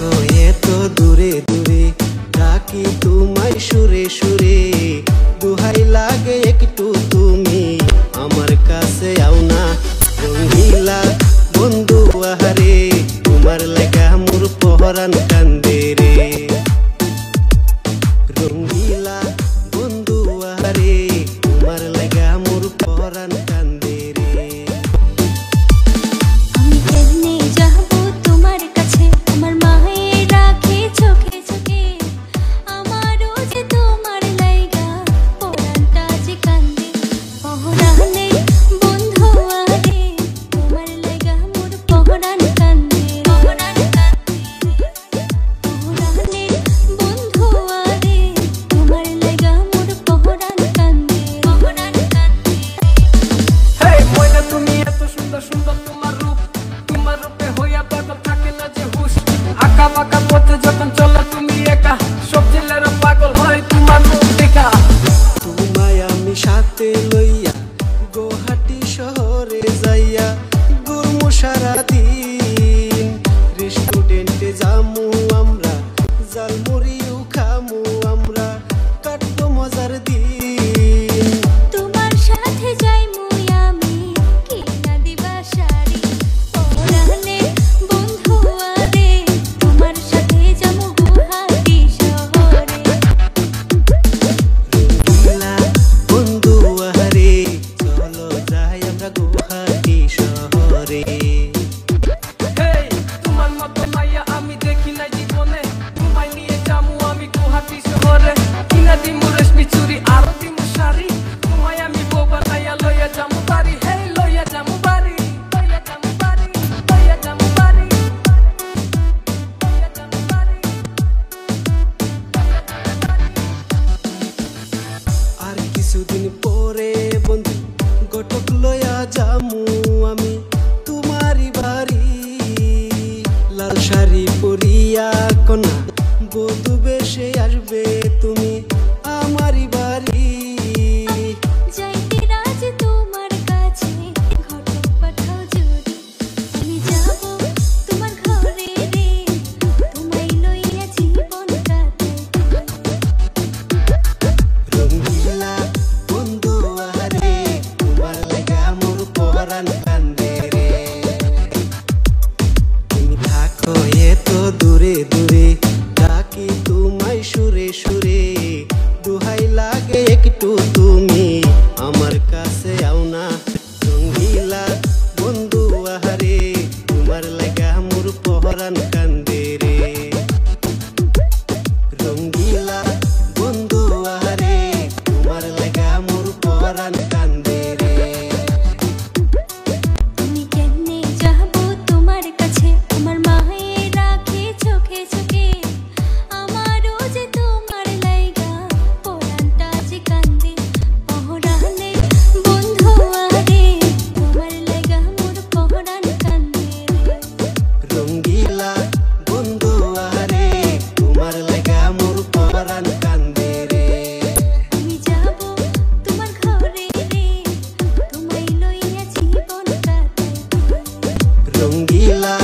থাকো এত দূরে দূরে, ডাকি তোমায় সুরে সুরে, দুহাই লাগে একটু তুমি আমার কাছে আও না। রঙ্গিলা বন্ধু আহারে, তোমার লাগা মোর পহরান কান্দে রে। রঙ্গিলা বন্ধু আহারে, তোমার লাগা মোর পহরান কান্দে রে। আমি কেমনে যাবো তোমার কাছে, আমার মায়ের রাখে চোখে চোখে, আমারও যে তোমার লাইগা পরানটা যে কান্দে। পহরানে বন্ধু আহারে, তোমার লাইগা মোর পহরান কান্দে। পহরান কান্দে, পহরানে বন্ধু আহারে, তোমার লাইগা মোর পহরান কান্দে। পহরান কান্দে। হেই ময়না তুমি এত সুন্দর সুন্দর তোমার রূপ, তোমার রূপে হইয়া পাগল থাকে না যে হুশ। আঁকা বাঁকা পথে যখন চলো তুমি একা, সব ছেলেরা পাগল হয় তোমার রূপ দেখা। তোমায় আমি সাথে লইয়া গুয়াহাটি শহরে যাইয়া ঘুরমু সারাদিন। রেস্টুরেন্টে যামু আমরা, জালমুড়িও খামু আমরা, কাটবো মজার দিন। তোমার সাথে যাইমু আমি, কিনা দিবা শাড়ি। পরানে বন্ধু আরে, তোমার সাথে যামু গুয়াহাটি শহরে। রঙ্গিলা বন্ধু আহারে, চলো যাই আমরা গুয়াহাটি শহরে। হেই তোমার মতো মাইয়া আমি দেখি নাই জীবনে, তোমায় নিয়ে যামু আমি গুয়াহাটি শহরে। কিনা দিমু রেশমি চুড়ি আরো দিমু শাড়ি, তোমায় আমি বউ বানাইয়া লইয়া যামু বাড়ি। হেই লইয়া যামু বাড়ি, লইয়া যামু বাড়ি, লইয়া যামু বাড়ি, লইয়া যামু বাড়ি। আর কিছুদিন পরে বন্ধু ঘটক লয়া যামু আমি তোমারি বাড়ি। লাল শাড়ি পরিয়া কন্যা বধূ বেশে আসবে তুমি আমারি বাড়ি। যাইতে রাজ তোমার কাছে, ঘটক পাঠাও যদি, আমি যাবো তোমার ঘরে রে, তোমায় লইয়া জীবন কাটাই। রঙ্গিলা বন্ধু আহারে, তোমার লাগা মোর পরান কান্দে রে। তুমি থাকো এত দূরে দূরে, ডাকি তোমায় সুরে সুরে, দুহাই লাগে একটু তুমি আমার কাছে আও না। রঙ্গিলা বন্ধু আহারে, তোমার লাগা মোর পরান কান্দে রে। রঙ্গিলা বন্ধু আহারে, তোমার লাগা মোর পরান কান্দে রে। আমি কেমনে যাবো তোমার কাছে, আমার মায়ের রাখে চোখে চোখে, আমারও যে তোমার লাইগা পরানটা যে কান্দে। পহরানে বন্ধু আহারে, তোমার লাইগা মোর পহরান কান্দে রে। রঙ্গিলা বন্ধু আহারে, তোমার লাগা মোর পরান কান্দে রে। আমি যাবো তোমার ঘরে রে, তোমায় লইয়া জীবন কাটাই। রঙ্গিলা